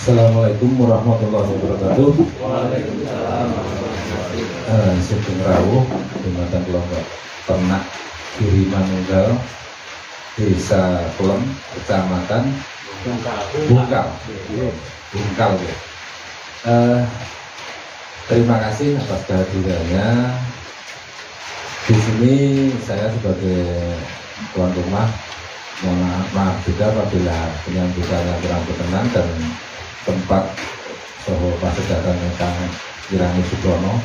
Assalamualaikum warahmatullahi wabarakatuh. Waalaikumsalam. Sugeng rawuh dumateng kelompok ternak Giri Manunggal, Desa Klem, Kecamatan Bungkal. Bungkal. Terima kasih atas kehadirannya. Di sini saya sebagai tuan rumah mohon maaf juga apabila penyambutannya kurang berkenan dan tempat Soho Pasegatan Kang Kirani Sudono.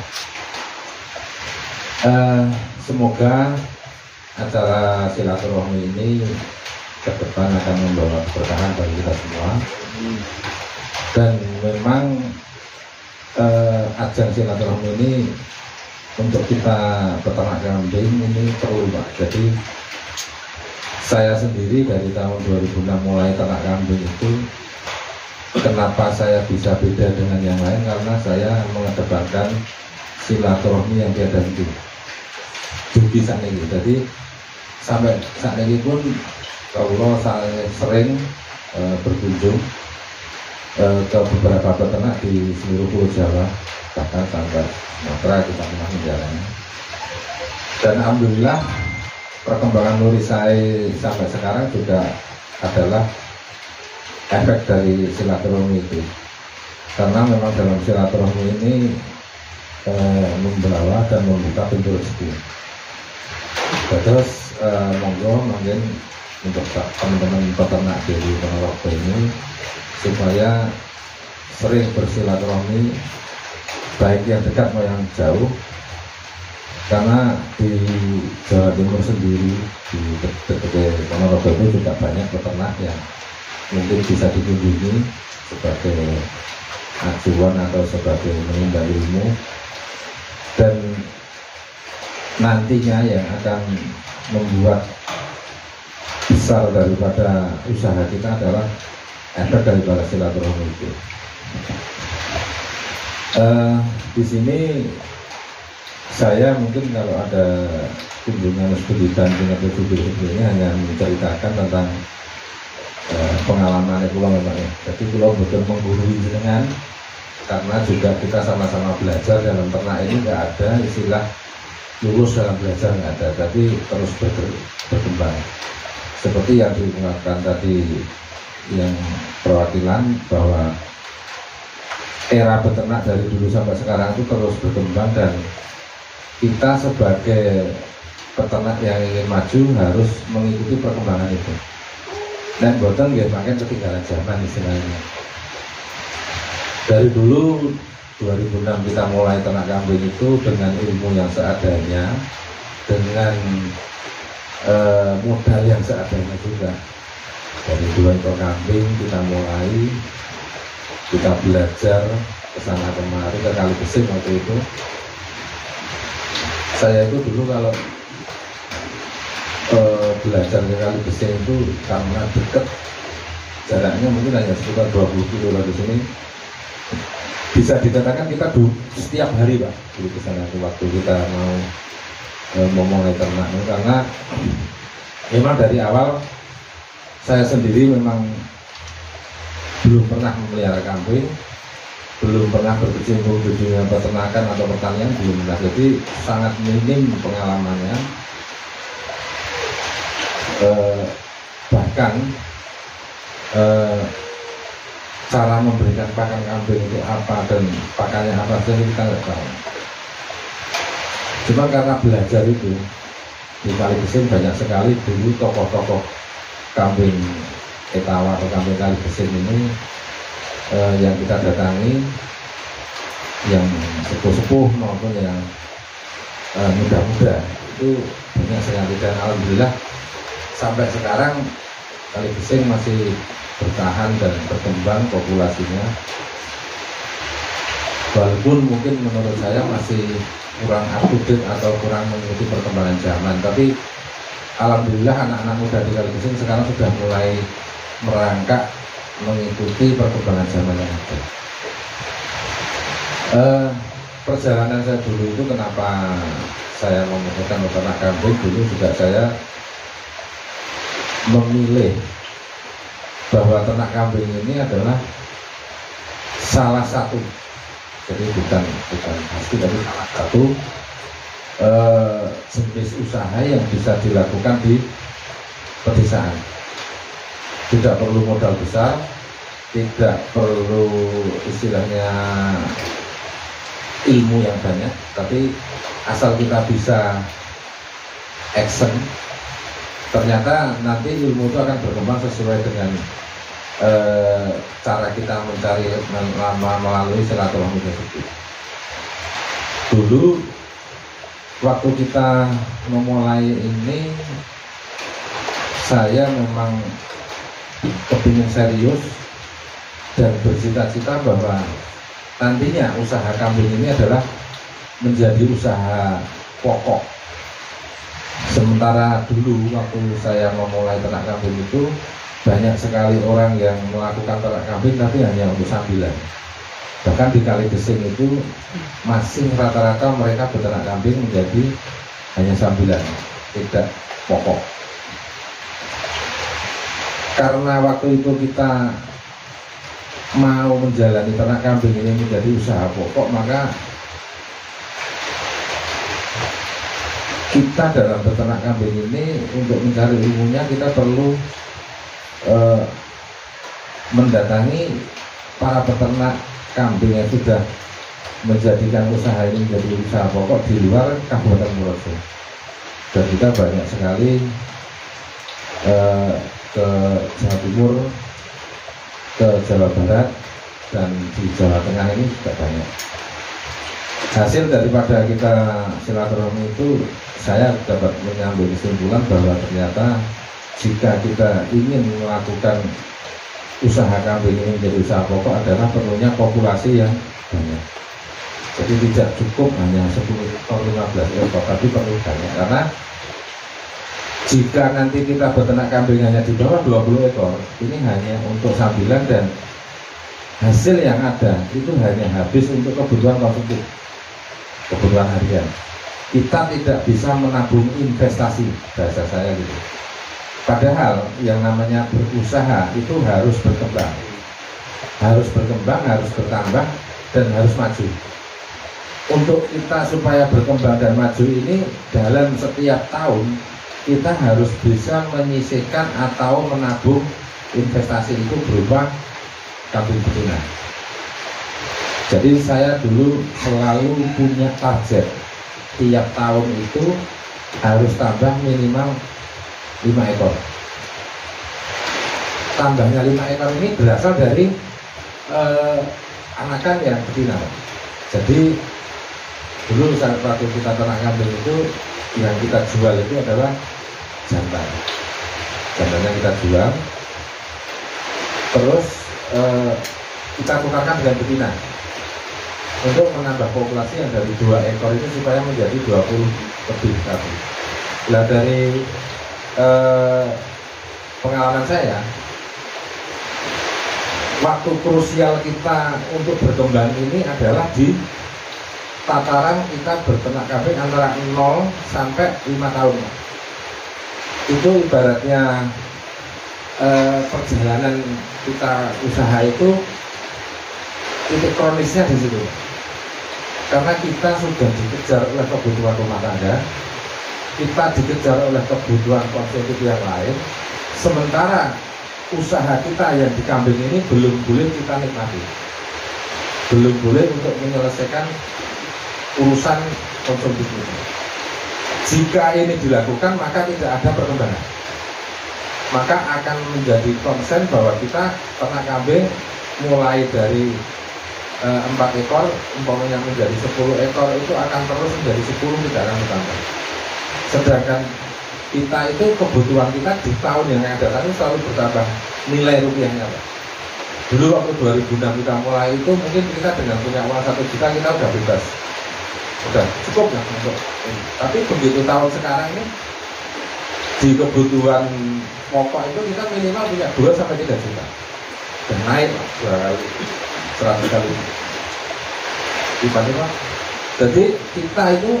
Semoga acara silaturahmi ini ke depan akan membawa keberkahan bagi kita semua. Dan memang ajang silaturahmi ini untuk kita peternak kambing ini perlu, Pak. Jadi saya sendiri dari tahun 2006 mulai ternak kambing itu, kenapa saya bisa beda dengan yang lain, karena saya mengedepankan silaturahmi yang tiada henti. Dugi saat ini, jadi sampai saat ini pun kalau saya sering berkunjung ke beberapa peternak di seluruh Pulau Jawa, bahkan sampai Sumatera kita pernah menjalani. Dan alhamdulillah perkembangan Nuri saya sampai sekarang juga adalah efek dari silaturahmi itu. Karena memang dalam silaturahmi ini membawa dan membuka pintu rezeki. Terus monggo mungkin untuk teman-teman peternak dari Ponorogo ini supaya sering bersilaturahmi, baik yang dekat maupun yang jauh. Karena di Jawa Timur sendiri, di dekat Ponorogo itu juga banyak peternak yang mungkin bisa dikunjungi sebagai acuan atau sebagai menimba ilmu. Dan nantinya yang akan membuat besar daripada usaha kita adalah efek daripada silaturahmi itu. Di sini saya mungkin kalau ada kunjungan studi banding atau studi ini hanya menceritakan tentang pengalaman pulau memang ya. Jadi pulau betul menggurui dengan, karena juga kita sama-sama belajar dalam ternak ini. Nggak ada istilah lulus dalam belajar, nggak ada, tapi terus berkembang. Seperti yang diungkapkan tadi yang perwakilan, bahwa era beternak dari dulu sampai sekarang itu terus berkembang, dan kita sebagai peternak yang ingin maju harus mengikuti perkembangan itu. Dan boten nggih makin ketinggalan zaman istilahnya. Dari dulu 2006 kita mulai ternak kambing itu dengan ilmu yang seadanya, dengan modal yang seadanya juga. Dari 2 ekor kambing kita mulai, kita belajar kesana kemari ke Kali Besing waktu itu. Saya itu dulu kalau belajar ke Kali Besing itu karena dekat, jaraknya mungkin hanya sekitar 20 km dari sini. Bisa dikatakan kita setiap hari, Pak, di sana waktu kita mau memulai ternak. Karena memang dari awal saya sendiri memang belum pernah memelihara kambing, belum pernah berkecimpung di dunia peternakan atau pertanian, belum pernah. Jadi sangat minim pengalamannya. Bahkan cara memberikan pakan kambing itu apa dan pakannya apa saja kita nggak tahu. Cuma karena belajar itu di Kali Besing banyak sekali dulu tokoh-tokoh kambing Etawa atau kambing Kali Besing ini yang kita datangi, yang sepuh-sepuh maupun yang muda-muda, itu banyak sekali. Dan alhamdulillah sampai sekarang Kali Besing masih bertahan dan berkembang populasinya, walaupun mungkin menurut saya masih kurang up to date atau kurang mengikuti perkembangan zaman. Tapi alhamdulillah anak-anak muda di Kali Besing sekarang sudah mulai merangkak mengikuti perkembangan zaman yang ada. Perjalanan saya dulu itu kenapa saya memutuskan peternak kambing, dulu juga saya memilih bahwa ternak kambing ini adalah salah satu, jadi bukan pasti, tapi salah satu jenis usaha yang bisa dilakukan di pedesaan. Tidak perlu modal besar, tidak perlu istilahnya ilmu yang banyak, tapi asal kita bisa action, ternyata nanti ilmu itu akan berkembang sesuai dengan cara kita mencari melalui silaturahmi tersebut. Dulu waktu kita memulai ini, saya memang kepingin serius dan bercita-cita bahwa nantinya usaha kambing ini adalah menjadi usaha pokok. Sementara dulu waktu saya memulai ternak kambing itu banyak sekali orang yang melakukan ternak kambing tapi hanya untuk sambilan. Bahkan di Kali Gesing itu masih rata-rata mereka beternak kambing menjadi hanya sambilan, tidak pokok. Karena waktu itu kita mau menjalani ternak kambing ini menjadi usaha pokok, maka kita dalam beternak kambing ini untuk mencari ilmunya kita perlu mendatangi para peternak kambing yang sudah menjadikan usaha ini menjadi usaha pokok di luar Kabupaten Purworejo. Dan kita banyak sekali ke Jawa Timur, ke Jawa Barat, dan di Jawa Tengah ini juga banyak. Hasil daripada kita silaturahmi itu, saya dapat mengambil kesimpulan bahwa ternyata jika kita ingin melakukan usaha kambing ini menjadi usaha pokok adalah perlunya populasi yang banyak. Jadi tidak cukup hanya 10 ekor, 15 ekor, tapi perlu banyak. Karena jika nanti kita beternak kambing hanya di bawah 20 ekor, ini hanya untuk sambilan dan hasil yang ada itu hanya habis untuk kebutuhan konsumtif, kebutuhan harian. Kita tidak bisa menabung investasi, bahasa saya gitu. Padahal yang namanya berusaha itu harus berkembang, harus bertambah, dan harus maju. Untuk kita supaya berkembang dan maju ini, dalam setiap tahun kita harus bisa menyisihkan atau menabung investasi itu berupa kambing betina. Jadi saya dulu selalu punya target, tiap tahun itu harus tambah minimal 5 ekor. Tambahnya 5 ekor ini berasal dari anakan yang betina. Jadi dulu saat waktu kita ternak kambing itu yang kita jual itu adalah jantan. Jantannya kita jual, terus kita tukarkan dengan betina untuk menambah populasi yang dari 2 ekor itu supaya menjadi 20 lebih tadi. Nah, dari pengalaman saya, waktu krusial kita untuk berkembang ini adalah di tataran kita berternak kambing antara 0 sampai 5 tahun. Itu ibaratnya perjalanan kita usaha itu titik kronisnya di situ. Karena kita sudah dikejar oleh kebutuhan rumah tangga, kita dikejar oleh kebutuhan konsumtif yang lain, sementara usaha kita yang di kambing ini belum boleh kita nikmati, belum boleh untuk menyelesaikan urusan konsumtif ini. Jika ini dilakukan maka tidak ada perkembangan, maka akan menjadi konsen bahwa kita ternak kambing mulai dari 4 ekor umpamanya menjadi 10 ekor itu akan terus menjadi 10, tidak akan bertambah. Sedangkan kita itu kebutuhan kita di tahun yang akan datang itu selalu bertambah nilai rupiahnya, Pak. Dulu waktu 2006 kita mulai itu mungkin kita dengan punya uang 1 juta kita udah bebas, udah cukup lah untuk ini. Tapi begitu tahun sekarang ini di kebutuhan pokok itu kita minimal punya 2 sampai 3 juta dan naik lah 2 kali, 100 kali lipat. Jadi kita itu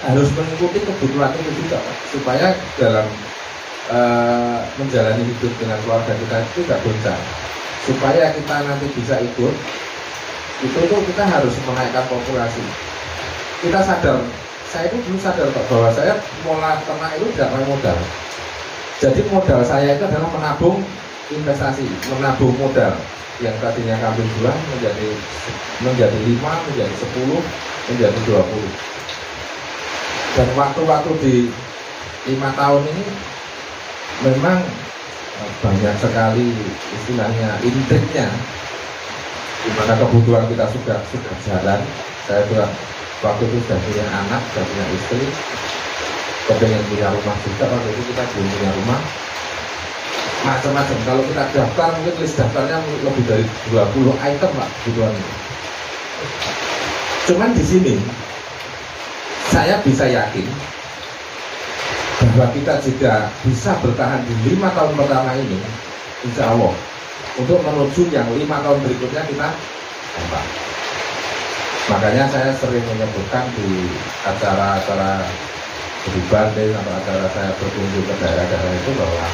harus mengikuti kebutuhan itu juga, Pak, supaya dalam menjalani hidup dengan keluarga kita itu tidak goncang, supaya kita nanti bisa ikut itu tuh kita harus menaikkan populasi. Kita sadar, saya itu dulu sadar Pak, bahwa saya mulai ternak itu tidak pakai modal. Jadi modal saya itu adalah menabung investasi, menabung modal yang tadinya kambing 2 menjadi 5, menjadi 10, menjadi 20. Dan waktu-waktu di 5 tahun ini memang banyak sekali istilahnya intriknya, di mana kebutuhan kita sudah jalan. Saya juga waktu itu sudah punya anak, sudah punya istri, kepengen punya rumah juga. Waktu itu kita belum punya rumah, macam-macam. Kalau kita daftar, mungkin list daftarnya lebih dari 20 item Pak kebutuhannya. Cuman di sini saya bisa yakin bahwa kita juga bisa bertahan di 5 tahun pertama ini, insya Allah, untuk menuju yang 5 tahun berikutnya kita dapat. Makanya saya sering menyebutkan di acara-acara di Bandung atau acara saya berkunjung ke daerah-daerah itu bahwa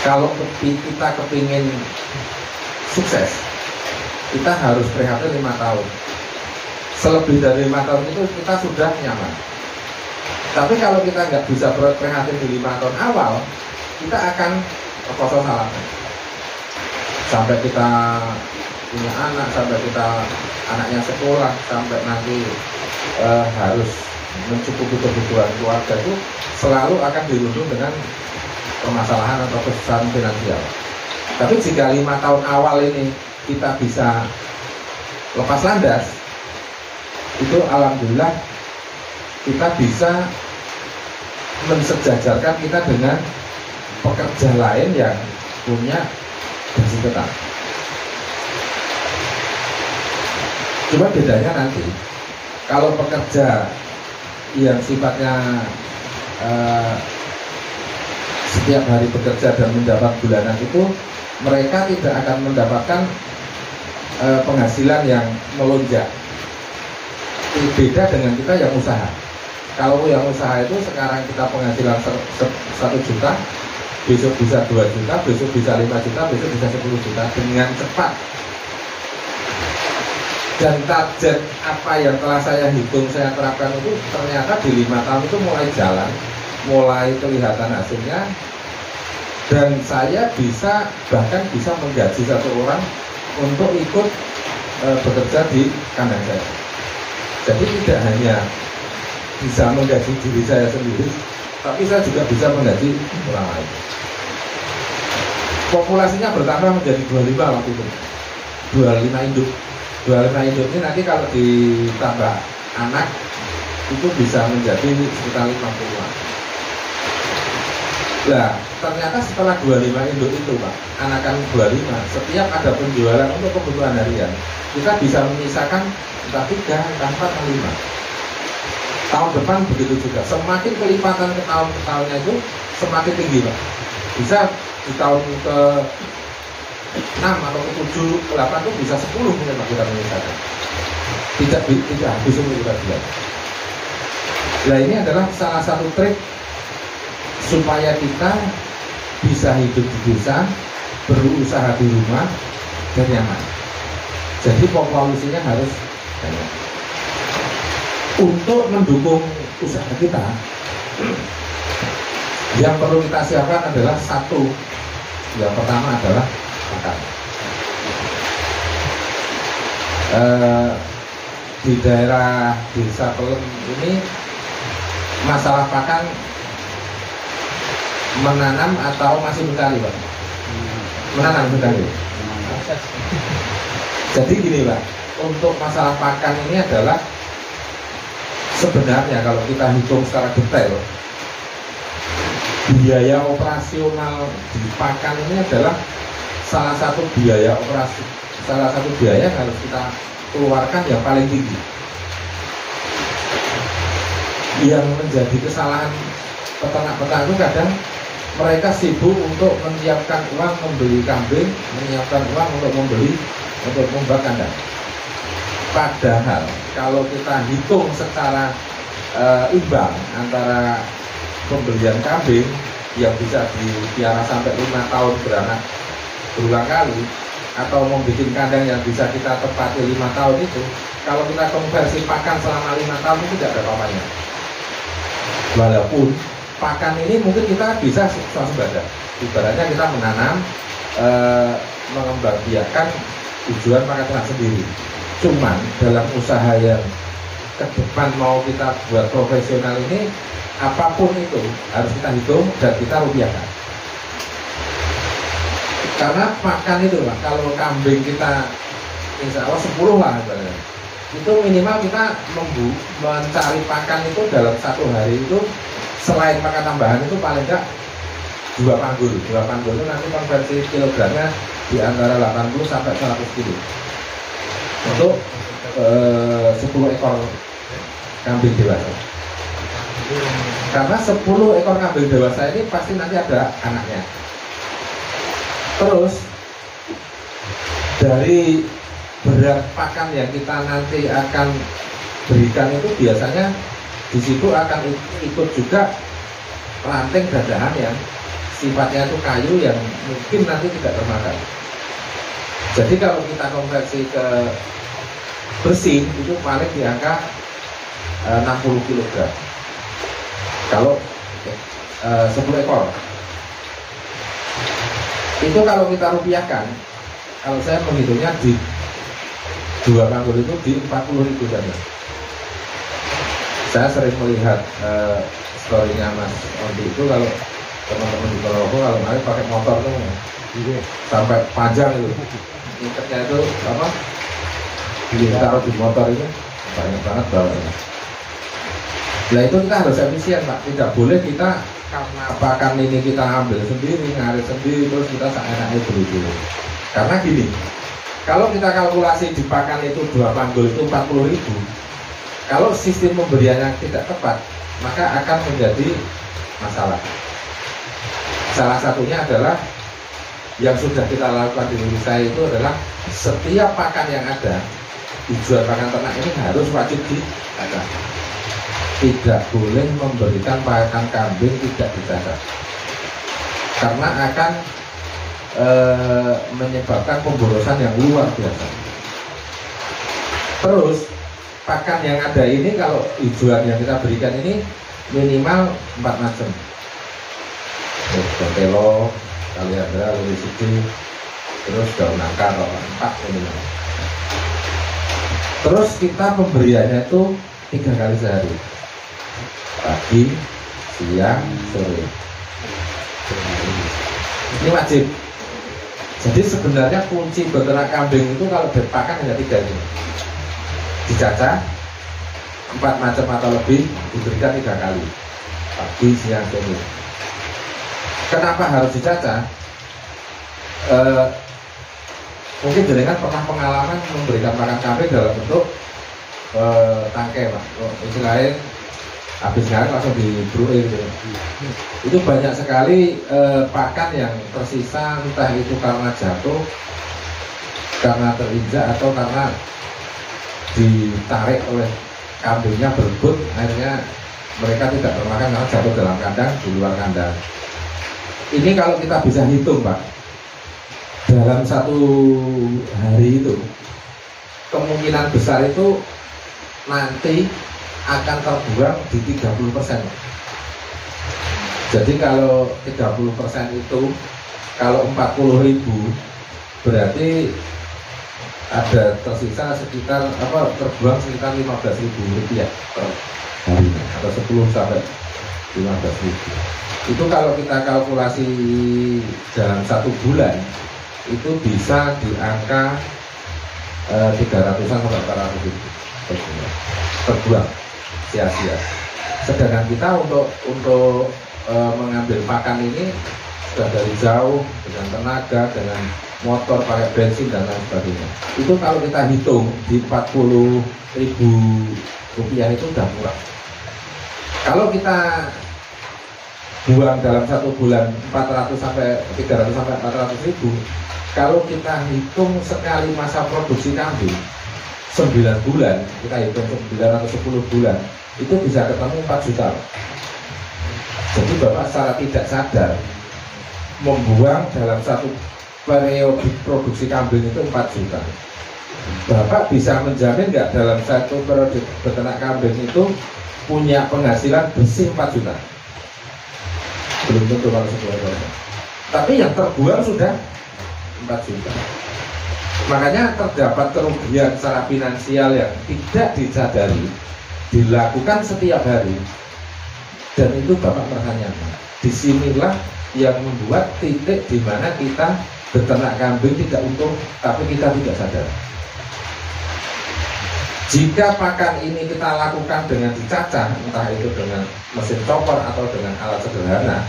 kalau kita kepingin sukses, kita harus prihatin 5 tahun. Selebih dari 5 tahun itu kita sudah nyaman. Tapi kalau kita nggak bisa prihatin di 5 tahun awal, kita akan kosong salah. Sampai kita punya anak, sampai kita anaknya sekolah, sampai nanti harus mencukupi kebutuhan keluarga, itu selalu akan dirundung dengan permasalahan atau kesusahan finansial. Tapi jika 5 tahun awal ini kita bisa lepas landas, itu alhamdulillah kita bisa mensejajarkan kita dengan pekerja lain yang punya gaji tetap. Cuma bedanya nanti, kalau pekerja yang sifatnya setiap hari bekerja dan mendapat bulanan itu, mereka tidak akan mendapatkan penghasilan yang melonjak. Beda dengan kita yang usaha. Kalau yang usaha itu sekarang kita penghasilan 1 juta, besok bisa 2 juta, besok bisa 5 juta, besok bisa 10 juta dengan cepat. Dan target apa yang telah saya hitung, saya terapkan itu ternyata di 5 tahun itu mulai jalan, mulai kelihatan hasilnya. Dan saya bahkan bisa menggaji 1 orang untuk ikut bekerja di kandang saya. Jadi tidak hanya bisa menggaji diri saya sendiri, tapi saya juga bisa menggaji orang lain. Populasinya bertambah menjadi 25 waktu itu, 25 induk. 25 induk ini nanti kalau ditambah anak itu bisa menjadi sekitar 50-an. Nah, ternyata setelah 25 induk itu Pak, anakan 25, setiap ada penjualan untuk kebutuhan harian, kita bisa menyisakan entah 3, entah 4, entah 5. Tahun depan begitu juga. Semakin kelipatan ke tahun-tahunnya itu semakin tinggi Pak. Bisa di tahun ke 6 atau ke 7, ke 8 itu bisa 10 mungkin Pak kita menyisakan. Tidak habis untuk kita jual. Nah, ini adalah salah satu trik supaya kita bisa hidup di desa, berusaha di rumah, dan nyaman. Jadi populasinya harus banyak. Untuk mendukung usaha kita, yang perlu kita siapkan adalah satu. Yang pertama adalah pakan. Di daerah desa Pelem ini masalah pakan menanam atau masih mencari Pak? Menanam mencari. Jadi gini Pak, untuk masalah pakan ini adalah sebenarnya kalau kita hitung secara detail, biaya operasional di pakan ini adalah salah satu biaya operasi, salah satu biaya yang harus kita keluarkan yang paling tinggi. Yang menjadi kesalahan peternak-peternak itu kadang mereka sibuk untuk menyiapkan uang membeli kambing, menyiapkan uang untuk membuat kandang. Padahal kalau kita hitung secara imbang antara pembelian kambing yang bisa dipiara sampai 5 tahun beranak berulang kali atau membuat kandang yang bisa kita tepati 5 tahun itu, kalau kita konversi pakan selama 5 tahun itu tidak ada apa-apanya. Walaupun pakan ini mungkin kita bisa swasembada, ibaratnya kita menanam, mengembangbiakan tujuan pakan ternak sendiri. Cuman dalam usaha yang ke depan mau kita buat profesional ini, apapun itu harus kita hitung dan kita rupiahkan. Karena makan itu Pak, kalau kambing kita insya Allah 10 lah itu minimal kita mencari pakan itu dalam 1 hari itu, selain pakan tambahan itu paling enggak 2 panggul. 2 panggul itu nanti konversi kilogramnya di antara 80 sampai 100 kilo untuk 10 ekor kambing dewasa. Karena 10 ekor kambing dewasa ini pasti nanti ada anaknya. Terus dari berat pakan yang kita nanti akan berikan itu biasanya di situ akan ikut juga ranting dadahan yang sifatnya itu kayu yang mungkin nanti tidak termakan. Jadi kalau kita konversi ke bersih itu paling di angka 60 kg kalau 10 ekor. Itu kalau kita rupiahkan, kalau saya menghitungnya di 2 panggul itu di 40.000 saja. Saya sering melihat story-nya Mas Ondi itu, kalau teman-teman di Ponorogo kalau naik pakai motor tuh sampai panjang itu, ikatnya itu apa? Ditaruh di motor itu banyak banget bawahnya. Nah itu kita harus efisien Pak, tidak boleh kita karena pakan ini kita ambil sendiri, ngarit sendiri, terus kita seenaknya dulu. Karena gini, kalau kita kalkulasi di pakan itu 2 panggul itu 40.000, kalau sistem pemberiannya tidak tepat, maka akan menjadi masalah. Salah satunya adalah yang sudah kita lakukan di Indonesia itu adalah setiap pakan yang ada tujuan pakan ternak ini harus wajib dicatat. Tidak boleh memberikan pakan kambing tidak dicatat, karena akan menyebabkan pemborosan yang luar biasa. Terus pakan yang ada ini, kalau tujuan yang kita berikan ini minimal 4 macam. Telo, kaliandra, lulisidi, terus daun nangka, 4 minimal. Terus kita pemberiannya itu 3 kali sehari, pagi, siang, sore. Ini wajib. Jadi sebenarnya kunci beternak kambing itu kalau berpakan hanya 3 ini. Dicacah 4 macam atau lebih, diberikan 3 kali, pagi, siang, sore. Kenapa harus dicacah? Mungkin jenengan pernah pengalaman memberikan pakan kambing dalam bentuk tangkai Pak, istilahnya habis ngarit langsung dibruin gitu. Itu banyak sekali pakan yang tersisa, entah itu karena jatuh, karena terinjak, atau karena ditarik oleh kambingnya berebut, akhirnya mereka tidak termakan karena jatuh dalam kandang, di luar kandang. Ini kalau kita bisa hitung Pak, dalam 1 hari itu kemungkinan besar itu nanti akan terbuang di 30%. Jadi kalau 30% itu, kalau 40.000 berarti ada tersisa sekitar terbuang sekitar 15.000 rupiah per hari, atau 10 sampai 15.000. Itu kalau kita kalkulasi dalam 1 bulan itu bisa di angka 300-an sampai 400.000 terbuang sia-sia. Sedangkan kita untuk mengambil pakan ini sudah dari jauh, dengan tenaga, dengan motor, pakai bensin dan lain sebagainya. Itu kalau kita hitung di 40.000 rupiah itu udah murah. Kalau kita buang dalam 1 bulan 400 sampai 300 sampai 400.000, kalau kita hitung sekali masa produksi kambing 9 bulan, kita hitung 9 atau 10 bulan, itu bisa ketemu 4 juta. Jadi Bapak secara tidak sadar membuang dalam 1 periodik produksi kambing itu 4 juta. Bapak bisa menjamin nggak dalam satu periode beternak kambing itu punya penghasilan bersih 4 juta? Belum tentu kalau 10 ekor. Tapi yang terbuang sudah 4 juta. Makanya terdapat kerugian secara finansial yang tidak disadari, dilakukan setiap hari, dan itu Bapak merasa nyaman. Disinilah yang membuat titik di mana kita beternak kambing tidak untung, tapi kita tidak sadar. Jika pakan ini kita lakukan dengan dicacah, entah itu dengan mesin chopper atau dengan alat sederhana,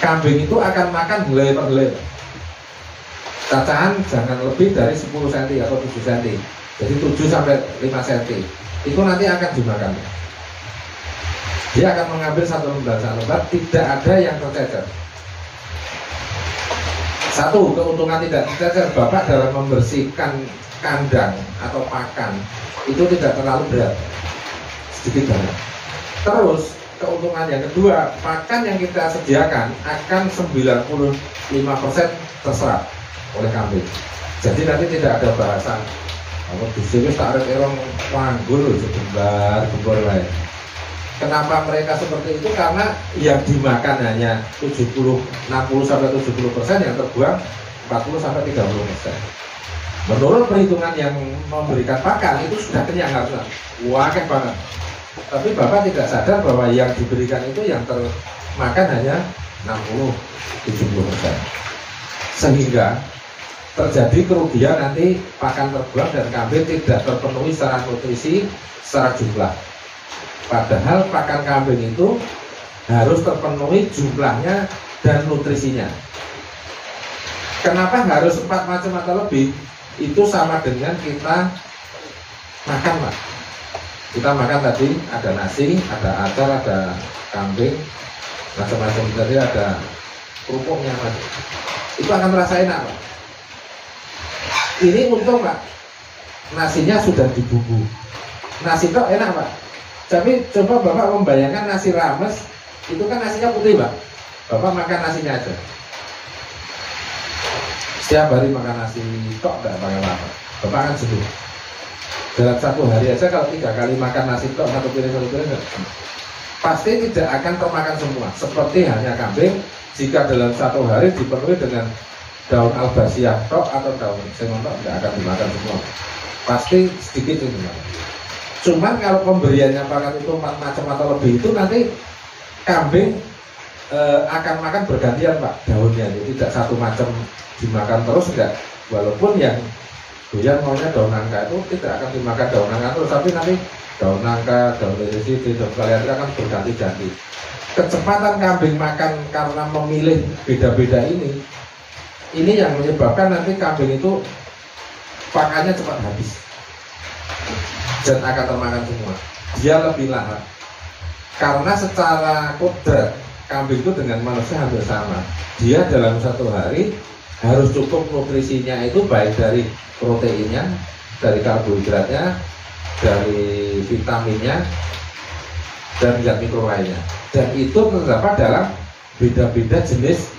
kambing itu akan makan helai per helai. Cacahan jangan lebih dari 10 cm atau 7 cm. Jadi 7 sampai 5 cm. Itu nanti akan dimakan. Dia akan mengambil satu lembar, tidak ada yang tercecer. Satu, keuntungan tidak tercecer. Bapak dalam membersihkan kandang atau pakan itu tidak terlalu berat, sedikit banget. Terus keuntungan yang kedua, pakan yang kita sediakan akan 95% terserap oleh kambing. Jadi nanti tidak ada bahasan apa disini tak ada erong panggul sebentar gembor lain. Kenapa mereka seperti itu? Karena yang dimakan hanya 60 sampai 70%, yang terbuang 40 sampai 30%. Menurut perhitungan yang memberikan pakan itu sudah kenyang harusnya, wah banget. Tapi Bapak tidak sadar bahwa yang diberikan itu yang termakan hanya 60-70%. Sehingga terjadi kerugian nanti pakan terbuang dan kambing tidak terpenuhi secara nutrisi, secara jumlah. Padahal pakan kambing itu harus terpenuhi jumlahnya dan nutrisinya. Kenapa harus 4 macam atau lebih? Itu sama dengan kita makan, Pak. Kita makan tadi ada nasi, ada acar, ada kambing, macam-macam, tadi ada kerupuknya, Mas. Itu akan terasa enak, Pak. Ini untung, Pak. Nasinya sudah dibumbu. Nasi itu enak, Pak. Tapi coba Bapak membayangkan nasi rames, itu kan nasinya putih, Pak. Bapak makan nasinya aja. Setiap hari makan nasi tok tidak pakai apa. Bapak akan jenuh. Dalam satu hari aja kalau 3 kali makan nasi tok satu piring pasti tidak akan termakan semua. Seperti hanya kambing, jika dalam satu hari dipenuhi dengan daun albasiah tok atau daun sengon tok, tidak akan dimakan semua. Pasti sedikit ini. Cuman kalau pemberiannya pakan itu 4 macam atau lebih, itu nanti kambing akan makan bergantian, Pak, daunnya. Jadi tidak satu macam dimakan terus, enggak. Walaupun yang doyan maunya daun nangka itu tidak akan dimakan daun nangka terus, tapi nanti daun nangka, daun lirisi, daun kaliandra akan berganti-ganti. Kecepatan kambing makan karena memilih beda-beda ini yang menyebabkan nanti kambing itu pakannya cepat habis dan akan termakan semua. Dia lebih lahap karena secara kodrat kambing itu dengan manusia hampir sama. Dia dalam satu hari harus cukup nutrisinya itu baik dari proteinnya, dari karbohidratnya, dari vitaminnya, dan zat mikro lainnya. Dan itu terdapat dalam beda-beda jenis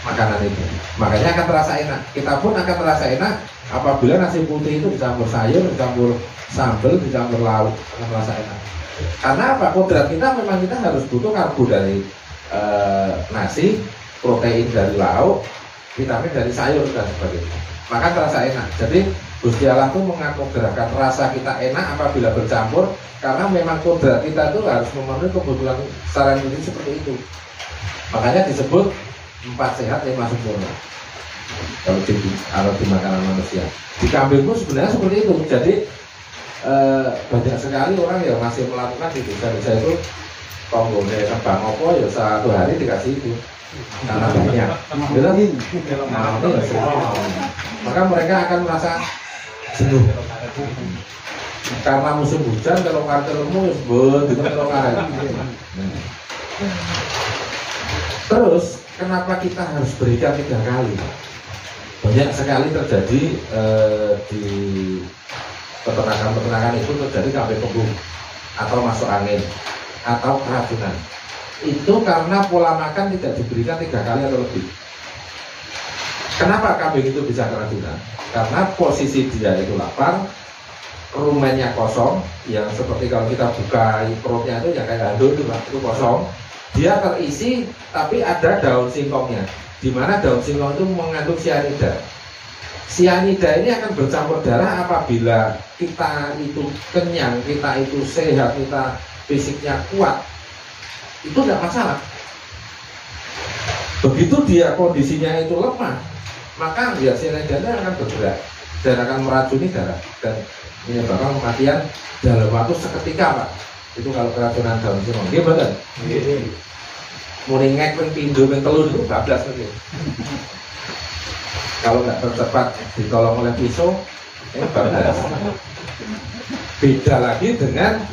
makanan itu. Makanya akan terasa enak. Kita pun akan terasa enak apabila nasi putih itu dicampur sayur, dicampur sambal, dicampur lauk, akan terasa enak. Karena apa? Kodrat kita memang kita harus butuh karbo dari nasi, protein dari lauk, vitamin dari sayur dan sebagainya. Maka terasa enak. Jadi Gusti Allah itu menganugerahkan rasa kita enak apabila bercampur, karena memang kodrat kita itu harus memenuhi kebutuhan secara nutrisi seperti itu. Makanya disebut 4 sehat 5 sempurna kalau di makanan manusia. Di kambing pun sebenarnya seperti itu. Jadi banyak sekali orang yang masih melakukan di desa-desa itu konggone kembang opo ya satu hari dikasih itu karena banyak. Maka mereka akan merasa jenuh. Karena musim hujan kalau kartelmu terus kenapa kita harus berikan 3 kali? Banyak sekali terjadi di peternakan itu terjadi kambing kembung atau masuk angin atau keracunan. Itu karena pola makan tidak diberikan 3 kali atau lebih. Kenapa kambing itu bisa keracunan? Karena posisi dia itu lapar, rumennya kosong, yang seperti kalau kita buka perutnya itu yang kayak handuk itu, Pak, itu kosong. Dia terisi, tapi ada daun singkongnya, di mana daun singkong itu mengandung cyanida. Cyanida ini akan bercampur darah apabila kita itu kenyang, kita itu sehat, kita fisiknya kuat, itu tidak masalah. Begitu dia kondisinya itu lemah, maka ya cyanida akan bergerak dan akan meracuni darah dan menyebabkan kematian dalam waktu seketika, Pak. Itu kalau keracunan daun singkong. Gimana? Mulai ngek pindu telu itu bablas lagi. Kalau nggak tercepat ditolong oleh pisau, bablas. Beda lagi dengan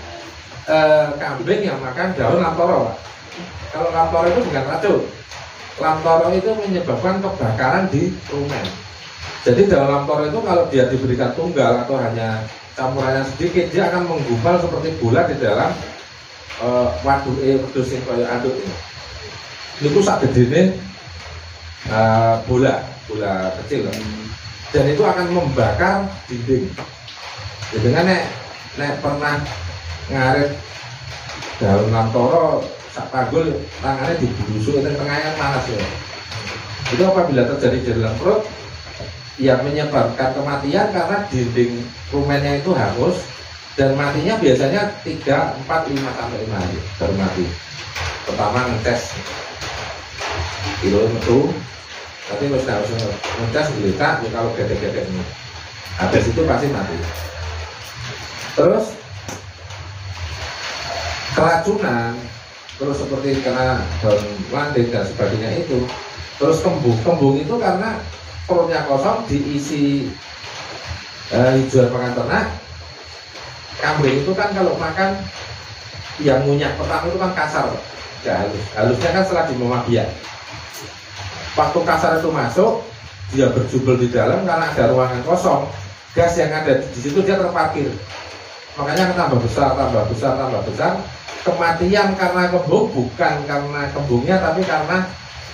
kambing yang makan daun lamtoro, Pak. Kalau lamtoro itu bukan racun. Lamtoro itu menyebabkan kebakaran di rumen. Jadi daun lamtoro itu kalau dia diberikan tunggal atau hanya campurannya sedikit, dia akan menggumpal seperti bola di dalam waduk wedhus sing kaya anduk ini. Itu sak gedene bola kecil, dan itu akan membakar dinding. Jadi kan nek pernah ngarit daun lamtoro sak panggul tangannya dibusuk itu tengahnya panas ya. Itu apabila terjadi di dalam perut, yang menyebabkan kematian karena dinding rumennya itu hangus, dan matinya biasanya 3, 4, 5 sampai 5 hari baru mati. Pertama ngetes itu tapi harus ngetes geletak ya, kalau gedek-gedek ini habis itu pasti mati. Terus keracunan, terus seperti kena daun landing dan sebagainya itu. Terus kembung itu karena perutnya kosong, diisi hijauan makan ternak. Kambing itu kan kalau makan yang ngunyah pertama itu kan kasar, ya halusnya kan setelah dimamah biak. Waktu kasar itu masuk, dia berjubel di dalam karena ada ruangan kosong, gas yang ada di situ dia terparkir, makanya tambah besar. Kematian karena kembung bukan karena kembungnya, tapi karena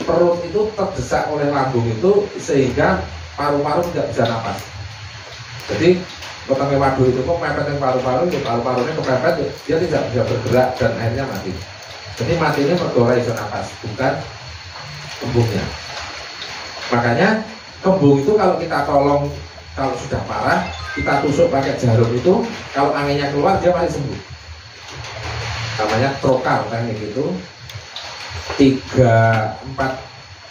perut itu terdesak oleh lambung itu sehingga paru-paru tidak bisa napas. Jadi ketemu waduk itu kok mepet yang paru-parunya kepepet, dia tidak bisa bergerak dan akhirnya mati. Jadi matinya mergora iso napas, bukan kembungnya. Makanya kembung itu kalau kita tolong, kalau sudah parah kita tusuk pakai jarum itu, kalau anginnya keluar dia masih sembuh. Namanya trokar teknik itu 3-4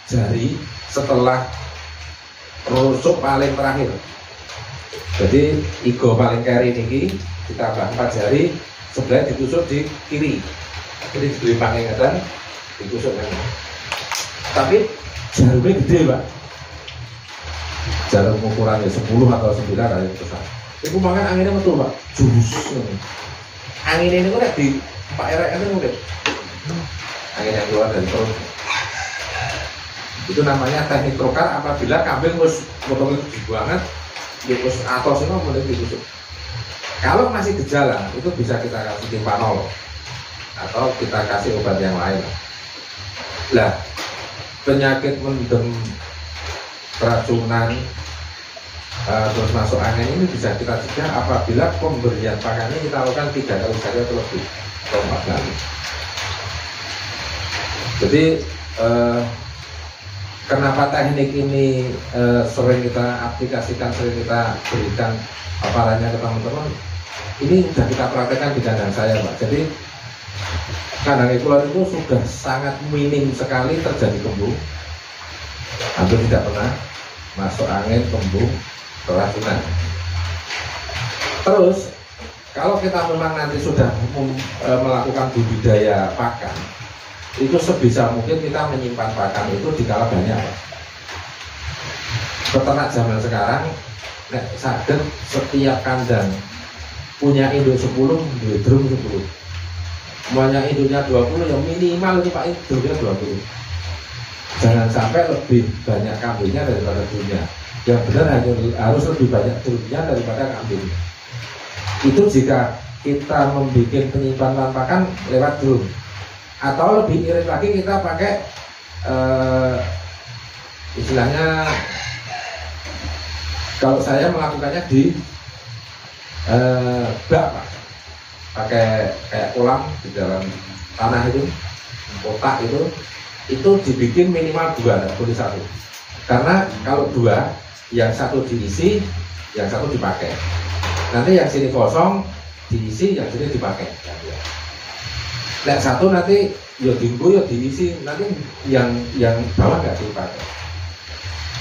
jari setelah rusuk paling terakhir. Jadi igo paling keri ini ditambah 4 jari, sebelah ditusuk di kiri, jadi diberi pangingatan ditusuk kan. Tapi jarumnya gede, Pak. Jarum ukurannya 10 atau 9 kali besar. Itu makan anginnya betul, Pak. Jurus. Angin ini kok di Pak Erek itu mungkin angin yang keluar dari perut. Itu namanya teknik trokar apabila kambing harus potongnya gede banget, terus atos itu mulai ditusuk. Kalau masih gejala, itu bisa kita kasih timpanol atau kita kasih obat yang lain. Lah, penyakit mendem, keracunan, terus masuk angin ini bisa kita cegah apabila pemberian pakannya kita lakukan 3 kali saja atau lebih, atau 4 kali. Jadi kenapa teknik ini sering kita aplikasikan, sering kita berikan paparannya ke teman-teman, ini sudah kita praktekkan di kandang saya, Pak. Jadi kandang ekular itu sudah sangat minim sekali terjadi kembung, hampir tidak pernah masuk angin, kembung, keracunan. Terus kalau kita memang nanti sudah melakukan budidaya pakan, itu sebisa mungkin kita menyimpan pakan itu di kala banyak. Peternak zaman sekarang sadar setiap kandang punya induk 10, drum 10. Semuanya induknya 20, yang minimal itu Pak induknya 20. Jangan sampai lebih banyak kambingnya daripada drumnya. Yang benar harus lebih banyak drumnya daripada kambing. Itu jika kita membuat penyimpanan pakan lewat drum. Atau lebih irit lagi kita pakai istilahnya Kalau saya melakukannya di bak, Pak. Pakai kayak kolam di dalam tanah itu, kotak itu dibikin minimal 2, tidak boleh 1. Karena kalau 2, yang 1 diisi, yang 1 dipakai. Nanti yang sini kosong diisi, yang sini dipakai. Nek 1 nanti ya dimbu ya diisi, nanti yang bawah nggak dipakai.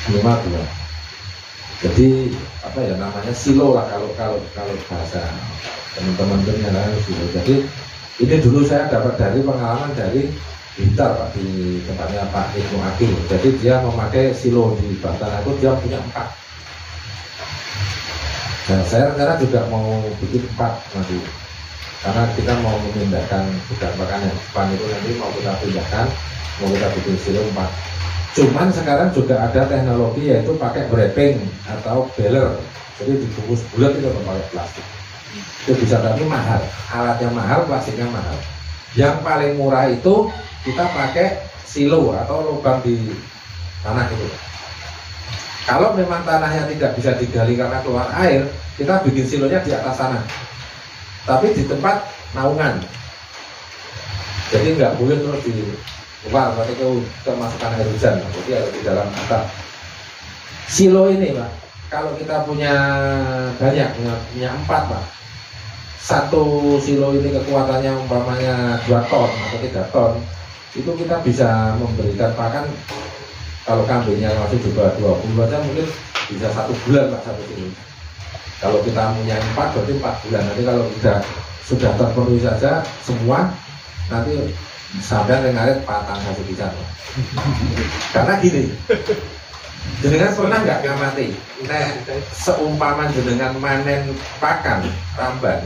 Minimal 2. Jadi apa ya namanya, silo lah kalau bahasa teman-teman itu nyalakan silo. Jadi ini dulu saya dapat dari pengalaman dari Bintar, Pak, di tempatnya Pak Ibnu Akil. Jadi dia memakai silo di Batang itu, dia punya 4. Nah, saya rencana juga mau bikin 4 nanti, karena kita mau memindahkan bukan makan yang depan itu, nanti mau kita pindahkan, mau kita bikin silo 4. Cuman sekarang juga ada teknologi yaitu pakai wrapping atau baler, jadi dibungkus bulat itu pakai plastik. Itu bisa, tapi mahal, alatnya mahal, plastiknya mahal. Yang paling murah itu kita pakai silo atau lubang di tanah itu. Kalau memang tanahnya tidak bisa digali karena keluar air, kita bikin silonya di atas tanah, tapi di tempat naungan. Jadi nggak boleh terus di luar, berarti kemasukan air hujan, jadi harus di dalam atap. Silo ini, Pak, kalau kita punya banyak, punya 4, Pak. 1 silo ini kekuatannya umpamanya 2 ton atau 3 ton, itu kita bisa memberikan pakan. Kalau kambingnya masih juga 20 aja mungkin bisa 1 bulan, Pak, 1 silo. Kalau kita punya 4 berarti 4 bulan. Nanti kalau sudah terpenuhi saja semua, nanti sampai ngarit patang 1 bisa. Karena gini, jenengan pernah nggak ngamati, seumpama jenengan manen pakan ramban,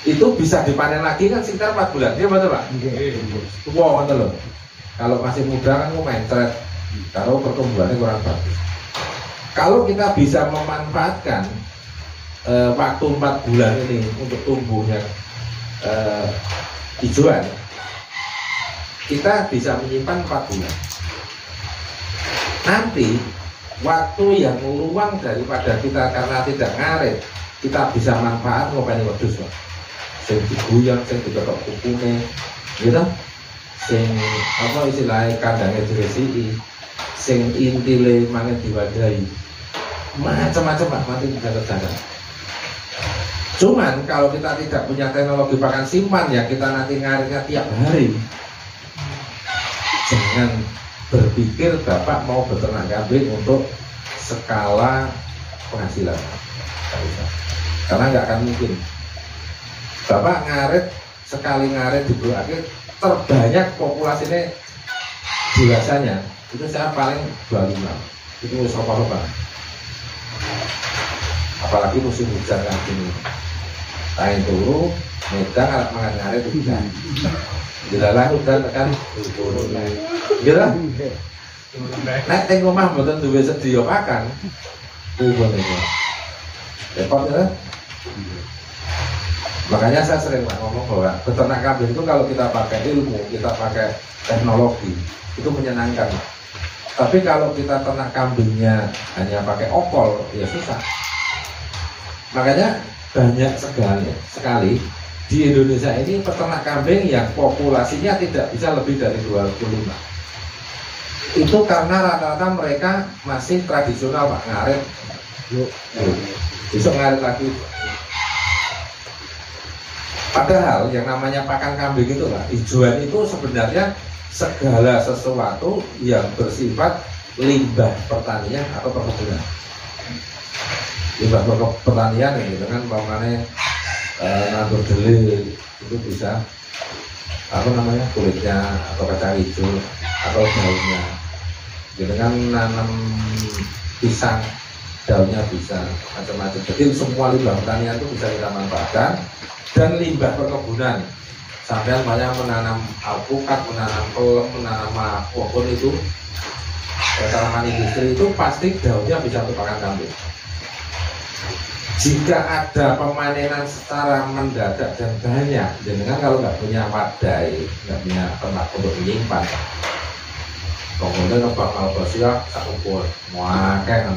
itu bisa dipanen lagi kan sekitar 4 bulan, dia betul, Pak? Wow, betul loh. Kalau masih muda kan mau mencret, kalau pertumbuhannya kurang bagus. Kalau kita bisa memanfaatkan waktu 4 bulan ini untuk tumbuhnya hijauan, kita bisa menyimpan 4 bulan. Nanti waktu yang luang daripada kita karena tidak ngarit, kita bisa manfaat ngopeni wedhus, Pak. Sing diguyang, sing diketok kupune, gitu. Sing apa istilahnya kandangnya diresiki, sing intile mangan diwadahi, macam-macam, Pak, nanti bisa terjaga. Cuman kalau kita tidak punya teknologi pakan simpan, ya kita nanti ngaritnya tiap hari. Jangan berpikir Bapak mau beternak kambing untuk skala penghasilan, karena nggak akan mungkin. Bapak ngarit, sekali ngarit di Bro Akil terbanyak populasinya biasanya itu saya paling 25, itu sopa-sopa. Apalagi musim hujan kayak gini, kain turu medang alat ngarit itu bisa. Jelalah udah tekan turun naik. Gila. Nek teng omah mboten duwe sedia pakan. Kuwi niku. Repot ya. Makanya saya sering ngomong bahwa beternak kambing itu kalau kita pakai ilmu, kita pakai teknologi, itu menyenangkan. Tapi kalau kita ternak kambingnya hanya pakai okol, ya susah. Makanya banyak sekali di Indonesia ini peternak kambing yang populasinya tidak bisa lebih dari 25. Itu karena rata-rata mereka masih tradisional, Pak, ngarit. Besok ngarit lagi. Padahal yang namanya pakan kambing itu, Pak, hijauan itu sebenarnya segala sesuatu yang bersifat limbah pertanian atau perkebunan. Limbah pertanian gitu kan, umpamanya nandur dele itu bisa apa namanya, kulitnya atau kacang hijau atau daunnya. Gitu kan, nanam pisang daunnya bisa macam-macam. Jadi semua limbah pertanian itu bisa kita manfaatkan. Dan limbah perkebunan, sampai banyak menanam alpukat, menanam pelem, menanam apapun itu, tanaman industri itu pasti daunnya bisa untuk pakan kambing. Jika ada pemanenan secara mendadak dan banyak, dengan kalau nggak punya wadai, nggak punya tempat untuk menyimpan, kemudian bakal bersiap tak ukur, muakai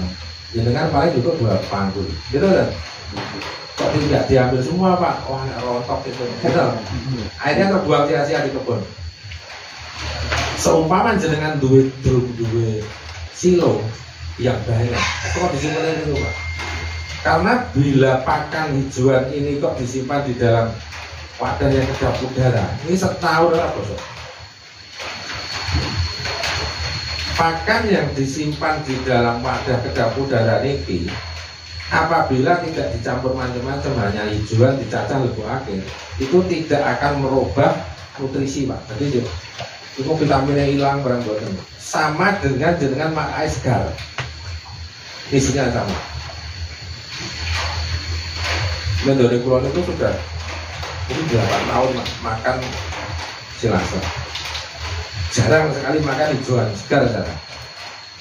jenengan paling juga 2 panggul, gitu kan? Kok tidak diambil semua Pak? Wah rontok itu, gitu. Akhirnya terbuang sia-sia di kebun. Seumpama jenengan duwe silo yang banyak, kok disimpan itu Pak? Karena bila pakan hijauan ini kok disimpan di dalam wadah yang kedap udara, ini setahun lah bosok. Pakan yang disimpan di dalam wadah kedap udara ini, apabila tidak dicampur macam-macam, hanya hijauan dicacah lebih akhir, itu tidak akan merubah nutrisi Pak. Jadi itu vitaminnya hilang barang barang. Sama dengan jenengan mak ais gar, isinya sama. Dari kulon itu sudah ini 8 tahun makan silasa. Jarang sekali makan hijauan segar jarang.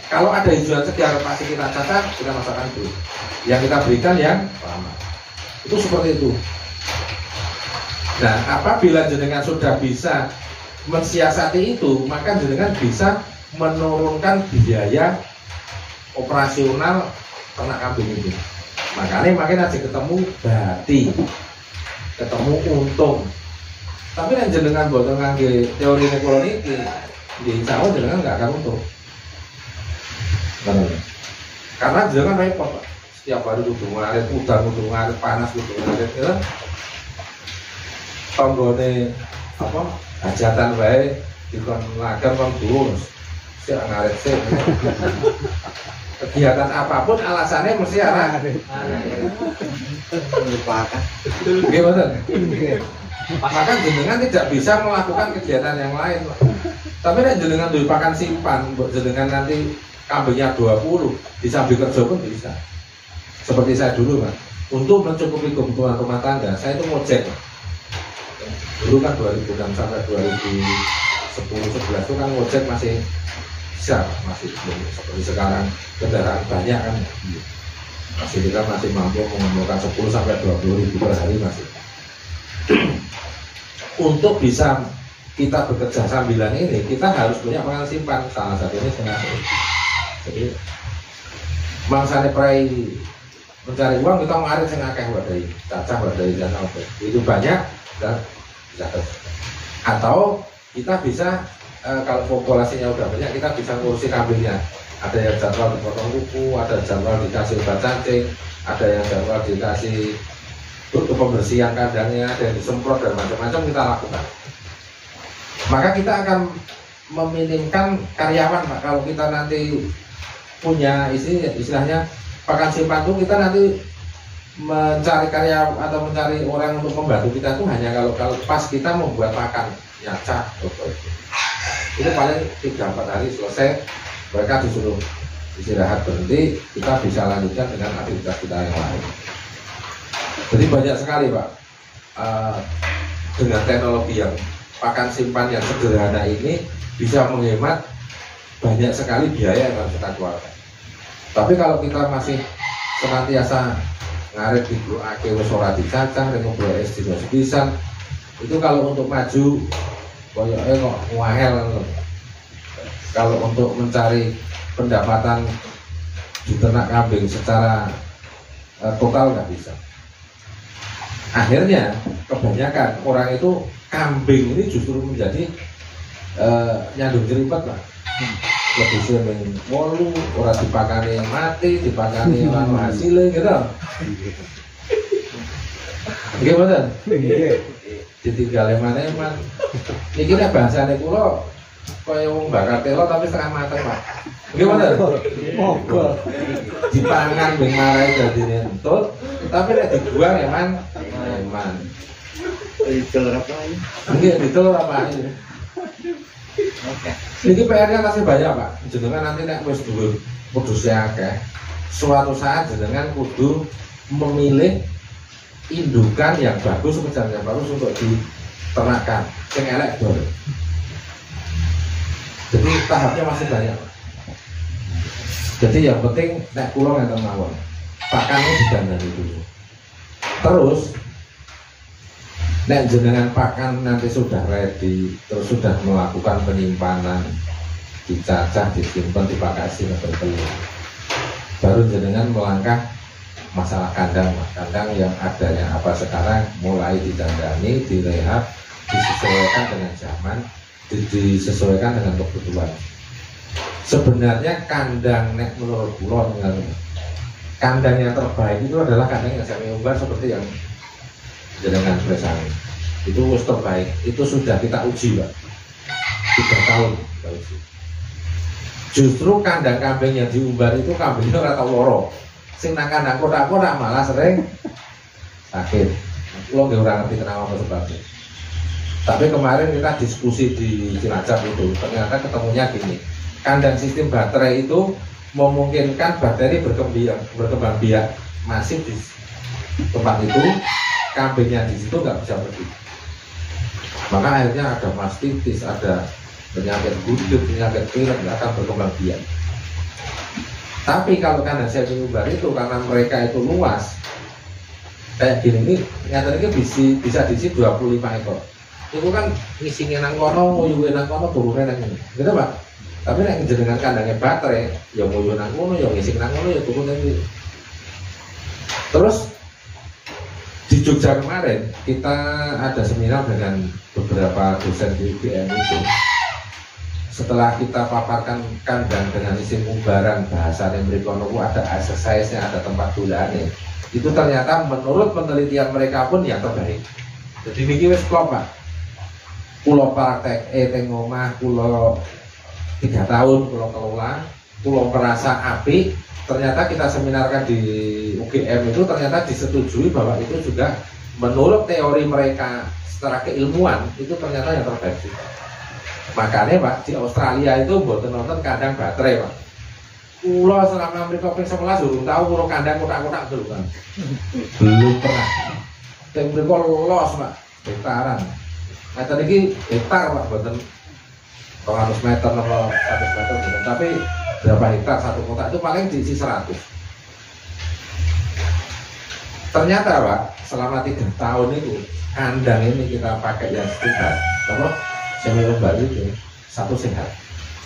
Kalau ada hijauan segar pasti kita catat, kita masakkan dulu. Yang kita berikan yang lama. Itu seperti itu. Nah, apabila jenengan sudah bisa mensiasati itu, maka jenengan bisa menurunkan biaya operasional ternak kambing itu. Makanya makin aja ketemu berarti ketemu untung. Tapi yang jenengan boten ngangge teori koloni di jauh jenengan nggak akan untung. Karena jenengan repot Pak. Setiap hari kudu ngarit, udan kudu ngarit, panas kudu ngarit, ya. Tonggone apa? Hajatan wae dikon lagar kon durus. Sik ngarit sik. Kegiatan apapun alasannya mesti arah melupakan. Gimana? Maka jenengan tidak bisa melakukan kegiatan yang lain. Tapi nek jenengan duwe pakan simpan, buat jenengan nanti kambingnya 20, disambil kerja pun bisa. Seperti saya dulu Pak, untuk mencukupi kebutuhan rumah tangga, saya itu ngojek. Dulu kan 2006 sampai 2010-11 itu kan ngojek masih bisa, masih belum seperti sekarang kendaraan banyak kan, masih kita masih mampu mengumpulkan 10 sampai 20 ribu per hari masih. Untuk bisa kita bekerja sambilan ini, kita harus punya pakan simpan, salah satunya sengaja. Jadi mangsane prai mencari uang, kita ngarit sing akeh wadai, cacah wadai dan apa itu banyak dan bisa. Atau kita bisa kalau populasinya udah banyak, kita bisa ngurusi kambingnya. Ada yang jadwal dipotong kuku, ada jadwal dikasih obat cacing, ada yang jadwal dikasih untuk pembersihan kandangnya, ada yang disemprot dan macam-macam kita lakukan. Maka kita akan meminimkan karyawan Pak. Kalau kita nanti punya istilahnya pakan simpan itu, kita nanti mencari karya atau mencari orang untuk membantu kita itu hanya kalau pas kita membuat pakan nyacah itu paling 3-4 hari selesai, mereka disuruh istirahat berhenti, kita bisa lanjutkan dengan aktivitas kita yang lain. Jadi banyak sekali Pak, dengan teknologi yang pakan simpan yang sederhana ini bisa menghemat banyak sekali biaya yang harus kita keluarkan. Tapi kalau kita masih senantiasa ngarit di blok ake wis ora dicacah, ning blok es tidak sepisan, itu kalau untuk maju koyoknya kok wahel. Kalau untuk mencari pendapatan di ternak kambing secara total nggak bisa. Akhirnya kebanyakan orang itu kambing ini justru menjadi nyandung jeripat Pak. Lebih sering wolu, orang dipakani mati, dipakani anu hasilnya gitu. Gimana? Ditinggal eman-eman. Ini nek bahasane kula kaya wong bakar telo tapi setengah mateng Pak. Gimana? Mogol. Dipangan ben marai dadi entut, tapi nek dibuang eman. Ditelur apa ini? Nggih, ditelur apa ini? Oke. Ini PR-nya masih banyak Pak. Jenengan nanti nek wis duwe produksi akeh, suatu saat jenengan kudu memilih indukan yang bagus, pejangan yang bagus untuk diternakan. Sing elek dol. Jadi tahapnya masih banyak. Jadi yang penting nek kula ngeten mawon. Pakannya didandani dulu. Terus nek jenengan pakan nanti sudah ready, terus sudah melakukan penyimpanan, dicacah, disimpan, dipakasi atau telur. baru jenengan melangkah masalah kandang yang adanya apa sekarang mulai didandani, direhab, disesuaikan dengan zaman, disesuaikan dengan kebutuhan. Sebenarnya kandang nek menurut kula kandang yang terbaik itu adalah kandang yang semi umbar seperti yang jenengan presani. Itu terbaik, itu sudah kita uji Pak. 3 tahun kita uji. Justru kandang kambing yang diumbar itu kambingnya ora tau loro. Sing nang kandang kotak-kotak malah sering sakit. Lo nggak orang ngerti kenapa sebabnya. Tapi kemarin kita diskusi di Cilacap itu, ternyata ketemunya gini. Kandang sistem baterai itu memungkinkan bakteri berkembang biak masif di tempat itu, kambingnya di situ nggak bisa pergi. Maka akhirnya ada mastitis, ada penyakit gudeg, penyakit pilek nggak akan berkembang biak. Tapi kalau kandang semi umbar itu karena mereka itu luas kayak gini ini, nyata ini bisa diisi 25 ekor. Itu kan ngisinya nang kono, nguyuwe nang kono, turunnya nang ini, gitu Pak. Tapi nek jenengan kandangnya baterai, ya nguyuwe nang kono, ya ngisi nang kono, ya turun nang ini. Terus di Jogja kemarin kita ada seminar dengan beberapa dosen di UGM itu. Setelah kita paparkan kandang dengan sistem umbaran bahasa mereka ada exercise-nya, ada tempat bulannya, itu ternyata menurut penelitian mereka pun yang terbaik. Jadi niki wis klop Pak. Pulau praktek teng omah, pulau 3 tahun, pulau kelola, pulau merasa apik. Ternyata kita seminarkan di UGM itu ternyata disetujui bahwa itu juga menurut teori mereka secara keilmuan itu ternyata yang terbaik juga. Makanya Pak, di Australia itu buat nonton kandang baterai Pak. Pulau selama mereka ping 11 belum tahu pulau kandang kotak-kotak dulu kan. Belum pernah. Dan mereka los Pak, hektaran. Nah tadi hektar Pak, buatan 200 meter atau 100 meter bukan. Tapi berapa hektar satu kotak itu paling diisi 100. Ternyata Pak, selama 3 tahun itu kandang ini kita pakai yang sehat. Kalau semi umbar itu satu sehat.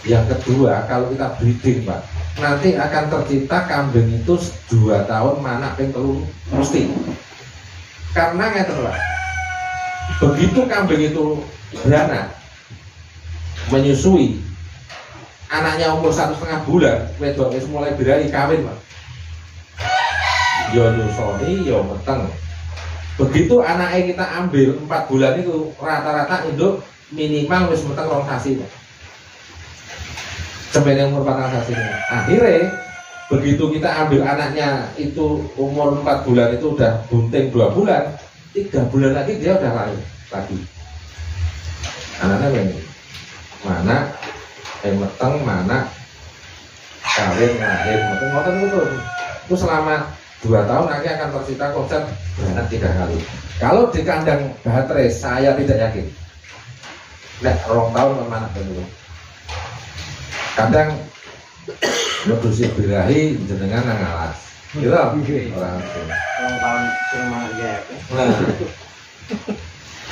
Yang kedua, kalau kita breeding Pak, nanti akan tercipta kambing itu 2 tahun mana ping telur mesti. Karena ngerti Pak, begitu kambing itu beranak, menyusui, anaknya umur 1,5 bulan, wedoknya mulai birahi kawin Pak. Yo nyusoni, yo meteng. Begitu anaknya kita ambil 4 bulan itu rata-rata induk minimal wis meteng 2 sasi Pak. Sampai yang umur 4 sasi. Akhirnya begitu kita ambil anaknya itu umur 4 bulan itu udah bunting 2 bulan, 3 bulan lagi dia udah lahir lagi. Anaknya ini mana meteng, mana kawin lahir meteng, ngoten itu selama 2 tahun nanti akan tercipta konsep beranak 3 kali. Kalau di kandang baterai saya tidak yakin. Nek 2 tahun mana dulu. Kadang produksi birahi jenengan nang alas. Gitu. Orang tahun cuma ya.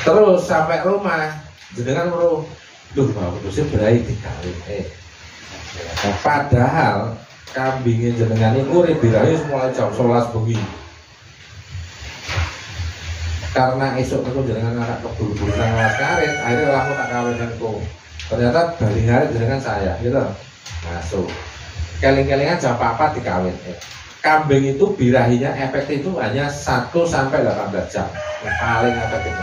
Terus sampai rumah jenengan baru mau produksi birahi dikawin. Padahal kambingnya jenengan itu birahi mulai jam 11 bengi. Karena esok aku jenengan anak keburu-buru nang alas karet, akhirnya aku tak kawinanku. Ternyata bali ngarit jenengan saya, gitu. Masuk. Keling-kelingan jam 4 dikawin. Kambing itu birahinya efektif itu hanya 1 sampai 18 jam. Yang paling efektif.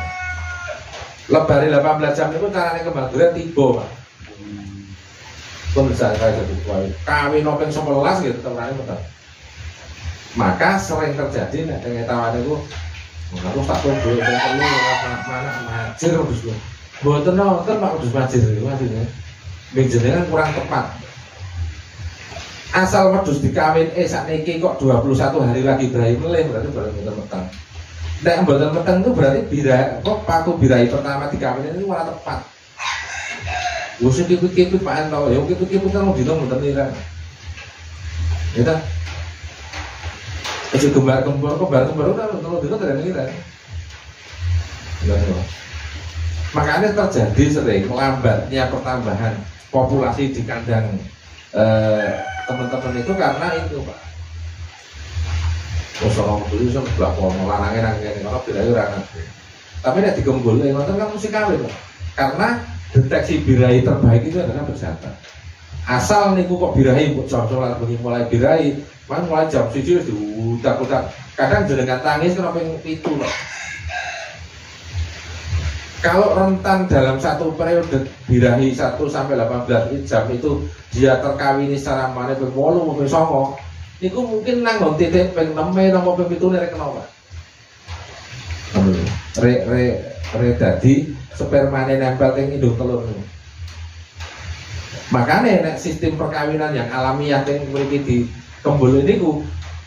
Lebari 18 jam itu caranya kembang duren tiba, Pak. Pun bisa saya jadi kawin nopeng 11 gitu terangnya betul. Maka sering terjadi nek pengetahuan itu aku tak tunggu perlu mana majir terus. Mboten nonton Pak Kudus majir iki maksudnya. Jenengan kurang tepat. Asal wedhus dikawin sakniki kok 21 hari lagi birahi melih berarti baru meteng. Nek mboten meteng itu berarti birahi kok paku birahi pertama dikawin ini ora tepat. Wis kipit-kipit Pak Ento, ya kipit-kipit kan dino mboten nira. Ya ta. Aja gembar-gembor udah kalau dino tidak nira. Makanya terjadi sering lambatnya pertambahan populasi di kandang teman-teman itu karena itu Pak. Kosong dulu sama sebelah kono lanangnya nangkene kono birahi ora ngerti. Tapi nek digembul ngoten kan mesti kawin, Pak. Karena deteksi birahi terbaik itu adalah berjantan. Asal niku kok birahi jam 11 bengi mulai birahi, mulai jam 7 wis diudak-udak. Kadang jenengan tangis kena ping 7 loh. Kalau rentan dalam satu periode birahi 1 sampai 18 jam itu dia terkawini secara maneh ping 8 ping 9. Niku mungkin nang nggon titik ping 6 napa ping 7 nek kena, Pak. Re dadi spermane nempel ing indung telur niku. Makanya nek sistem perkawinan yang alamiah yang memiliki di kembul ini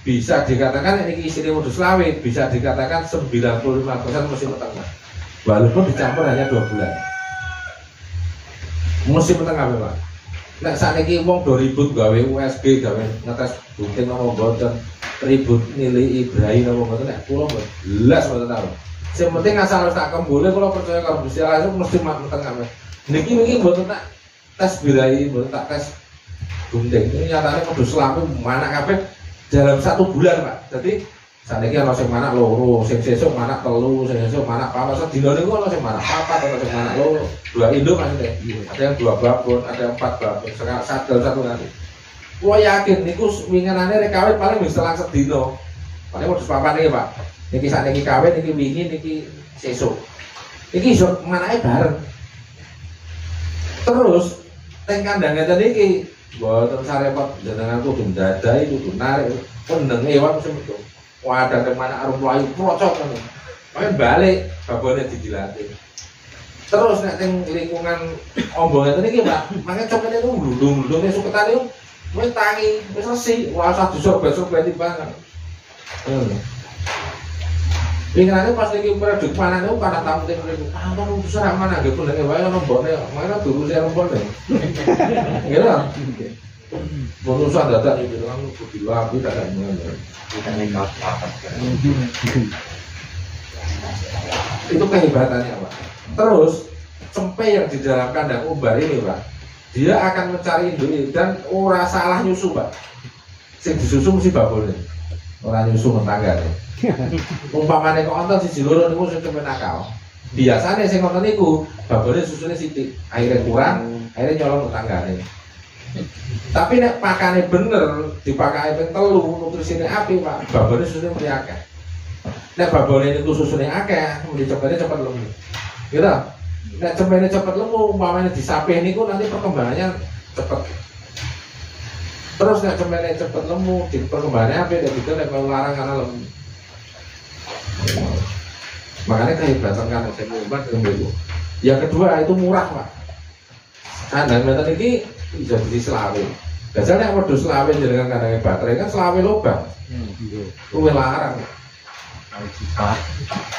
bisa dikatakan ini isinya modus lawe, bisa dikatakan 95% musim tengah, walaupun dicampur hanya 2 bulan musim tengah memang. Nek saat ini wong 2000 gawe USB gawe ngetes bunting nama boten ribut nilai Ibrahim nama boten nek pulau belas boten tahu. Yang penting asal tak kembulnya kalau percaya kalau bisa langsung mesti tengah. Niki mungkin boten tak tes birahi, tak tes gunting. Ini nyatanya kudu selama mana kabeh dalam 1 bulan, Pak. Jadi saat ini ana sing mana loro, sing sesuk mana telu, sing sesuk mana papat. Sedina niku ana sing mana papat, ana sing mana loro. 2 induk maksudnya. Ada yang 2 babon, ada yang 4 babon. Satu nanti. Kulo yakin niku winginane rek kawin paling wis selang sedina. Paling modus papan iki, Pak. Niki sak niki kawin, niki wingi, niki sesuk. Iki iso manake bareng. Terus teng kandang ngeten iki mboten sarepot jenengan kudu ndadai kudu narik pendeng ewan mesti metu. Wadah kemana arep mlayu procok ngono. Main balik babone didilatih. Terus nek teng lingkungan ombo ngeten iki, Pak, mangke cokene ku glundung-glundung suketane wis tangi, wis resik, ora usah disorban-sorban timbangan. Pinggirane pas iki produk panane para tamu teng mriku. Ah, ono serak mana nggih pendenge wae ono mbone, mana duruse rembone. Nggih lho. Bonus dadak iki kan kudu laku dadak ngono. Kita nekal apa. Itu kehebatannya, Pak. Terus cempe yang di dalam kandang umbar ini, Pak, dia akan mencari induk dan ora salah nyusu, Pak. Sing disusu mesti babone. Ora nyusu mentangga. Umpamane kok onten siji loro niku sing cempe nakal. Biasane sing ngoten niku babone susune sithik, akhire kurang, akhire nyolong tetanggane. Tapi nek pakane bener, dipakake ping 3, nutrisine apik, Pak, babone susune mesti akeh. Nek babone niku susune akeh, mesti cempene cepet lemu. Gitu. Nek cempene cepet lemu, umpamane disapih niku nanti perkembangannya cepet. Terus nek cempene cepet lemu, di perkembangannya apik, nek gitu nek larang karena lemu. Makanya kehebatan kan saya mengubah itu. Yang kedua itu murah, Pak. Kandang ngeten iki bisa jadi selawe. Biasanya yang modus selawe dengan kandangnya baterai kan selawe lubang. Luwih larang.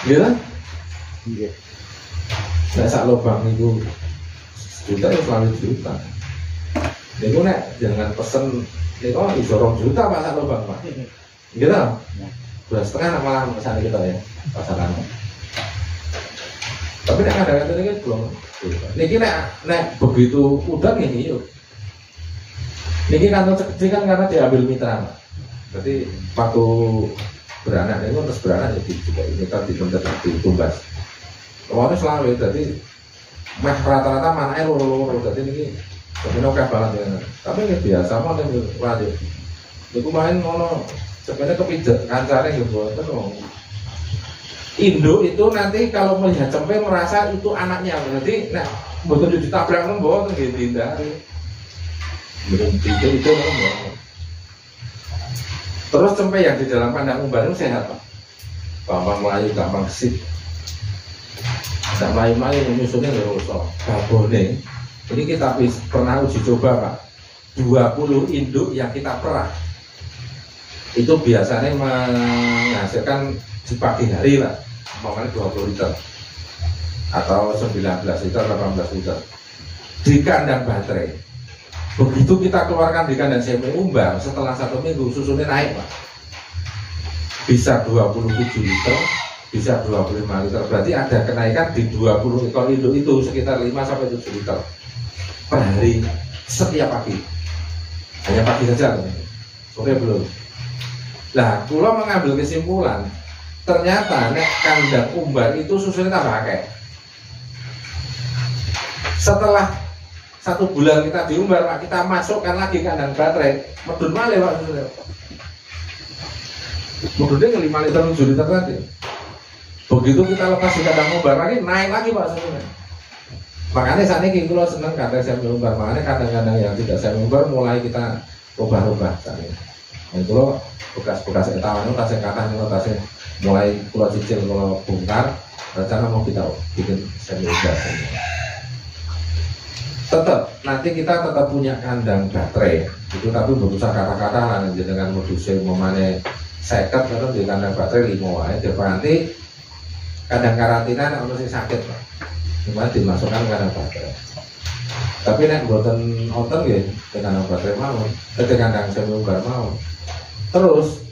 Gitu? Nggih. Nek sak lubang niku juta ya selawe juta. Niku nek jangan pesen niku iso 2 juta Pak sak lubang, Pak. Gitu? 2,5 malah kesana kita ya pasaran. Tapi nek kadang-kadang ini belum. Niki nek begitu udah ini yuk. Niki kantong kecil kan karena diambil mitra. Berarti waktu beranak ini terus beranak jadi juga ini kan dituntut ditumbas. Kemarin selalu jadi mah rata-rata mananya loro-loro. Jadi niki benar oke banget ya. Tapi ini biasa mah nih wajib. Niku main ngono. Sebenarnya kepijat kancane gitu. Induk itu nanti kalau melihat cempe merasa itu anaknya, berarti nah betul ditabrak nembok gitu dihindari. Berhenti itu nembok. Terus cempe yang di dalam kandang umbar itu sehat, Pak. Gampang melayu, gampang gesit. Tidak melayu-melayu menyusunnya nggak rusak. Babone. Ini kita pernah uji coba, Pak. 20 induk yang kita perah itu biasanya menghasilkan di pagi hari lah, makanya 20 liter atau 19 liter, 18 liter di kandang baterai. Begitu kita keluarkan di kandang semi umbar, setelah 1 minggu susunya naik, Pak. Bisa 27 liter, bisa 25 liter. Berarti ada kenaikan di 20 ekor induk itu sekitar 5-7 liter per hari setiap pagi. Hanya pagi saja, sore belum. Nah, kula mengambil kesimpulan ternyata nek kandang umbar itu susunya tambah akeh. Setelah 1 bulan kita diumbar, Pak, kita masukkan lagi kandang baterai, medun malih Pak susunya. Medunnya 5 liter 7 liter tadi. Begitu kita lepas di kandang umbar lagi, naik lagi Pak susunya. Makanya saat ini kula seneng kandang semi umbar, makanya kandang-kandang yang tidak semi umbar mulai kita ubah-ubah saat ini. Nah, kula bekas-bekas etawan itu tasnya kata itu tasnya mulai kula cicil kalau bongkar, rencana mau kita bikin semi umbar. Tetap nanti kita tetap punya kandang baterai itu, tapi berusaha kata-kata lah dengan modusnya memane seket karena di kandang baterai 5 aja. Nanti kandang karantina nek ono sing sakit Pak, cuma dimasukkan kandang baterai. Tapi nek mboten wonten nggih kandang baterai mawon, kandang semi umbar mawon. Terus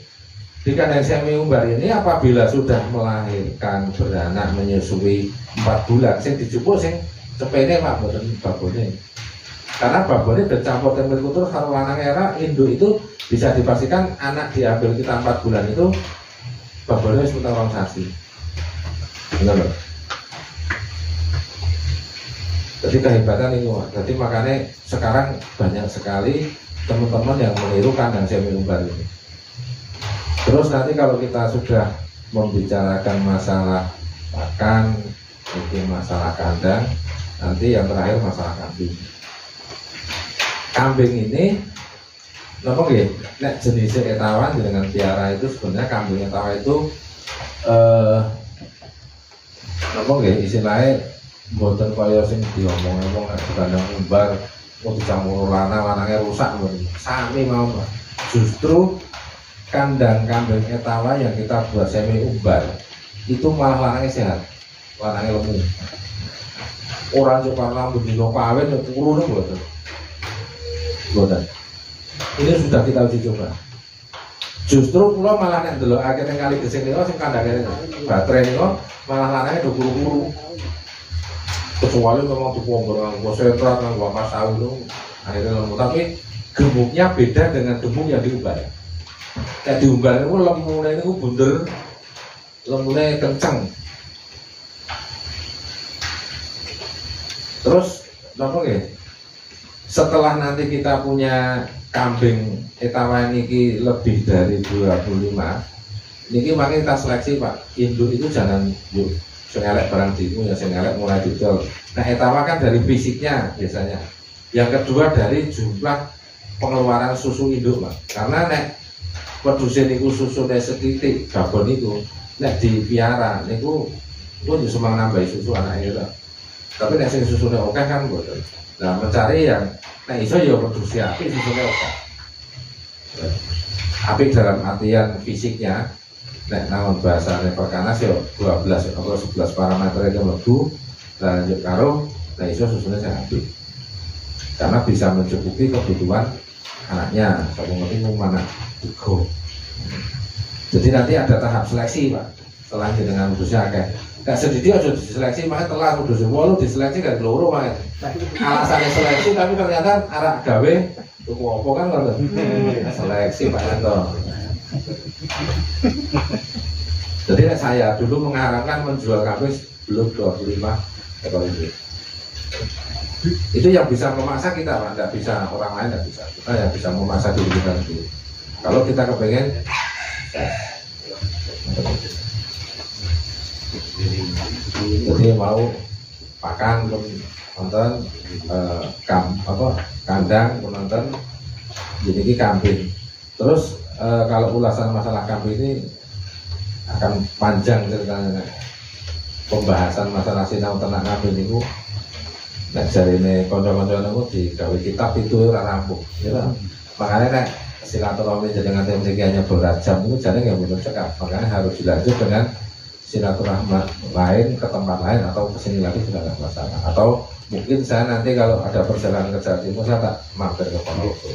di kandang semi umbar ini apabila sudah melahirkan beranak menyusui 4 bulan, sing dijupuk sing cepene Pak, mboten babone. Karena babone bercampur tempe kutur karo lanang era induk itu bisa dipastikan anak diambil kita 4 bulan itu babone wis utang 2 sasi. Benar loh. Jadi kehebatan itu Pak. Jadi makanya sekarang banyak sekali teman-teman yang meniru kandang semi umbar ini. Terus nanti kalau kita sudah membicarakan masalah pakan, mungkin masalah kandang, nanti yang terakhir masalah kambing. Kambing ini, kenapa nggih? Nek jenisnya etawan dengan piara itu sebenarnya kambing etawa itu, kenapa nggih? Istilahnya mboten kaya sing diomong-omong nek kandang umbar, mau dicampur lanangnya rusak, sami mau. Justru kandang kambing etawa yang kita buat semi umbar itu malah lanangnya sehat, lanangnya lemu. Orang Jakarta berdino kawin turu nih boten. Ini sudah kita uji coba. Justru pulau malah nek delok akhirnya kali gesing niku sing kandangane baterai niku malah lanangnya do guru-guru. Kecuali memang dipongkor nganggo sentrat nganggo ampas sawi itu akhirnya lemu. Tapi gemuknya beda dengan gemuk yang diumbar. Kayak diumbar itu lemune niku bunder, lemune kenceng. Terus nopo nggih? Setelah nanti kita punya kambing etawa niki lebih dari 25, niki makanya kita seleksi Pak. Induk itu jangan yuk sing elek barang dimu ya, sing elek mulai didol. Nah, etawa kan dari fisiknya biasanya. Yang kedua dari jumlah pengeluaran susu induk Pak. Karena nek produsen niku susune setitik babon itu nek dipiara niku cuma nambahi susu anaknya. Tapi nek sing susune oke kan boten. Nah, mencari yang nek iso ya produksi apik susune oke. Apik dalam artian fisiknya, nek namun bahasane perkanas ya 12 atau 11 parameter itu mlebu, lanjut karo nek iso susune sing apik. Karena bisa mencukupi kebutuhan anaknya, sapa ngerti mana juga. Jadi nanti ada tahap seleksi Pak. Setelah dengan khususnya akeh. Gak sedih aja diseleksi, makanya telah udah semua lu diseleksi gak keloro makanya. Alasannya seleksi tapi ternyata arah gawe tuku opo kan kalau seleksi Pak Yanto. Jadi saya dulu mengharapkan menjual kambing belum 25 ekor ini. Itu yang bisa memaksa kita Pak, tidak bisa orang lain, tidak bisa. Kita yang bisa memaksa diri kita sendiri. Kalau kita kepengen jadi mau pakan penonton kandang penonton jadi ini kambing. Terus kalau ulasan masalah kambing ini akan panjang ceritanya. Pembahasan masalah sinau ternak kambing itu nek jarine kanca-kanca niku digawe kitab itu ora rampung. Ya, makanya nek silaturahmi jenengan mriki hanya berajam itu jane nggak bener cekap. Makanya harus dilanjut dengan silaturahmi lain ke tempat lain atau kesini lagi sudah nggak masalah. Atau mungkin saya nanti kalau ada perjalanan ke Jawa Timur saya tak mampir ke Ponorogo.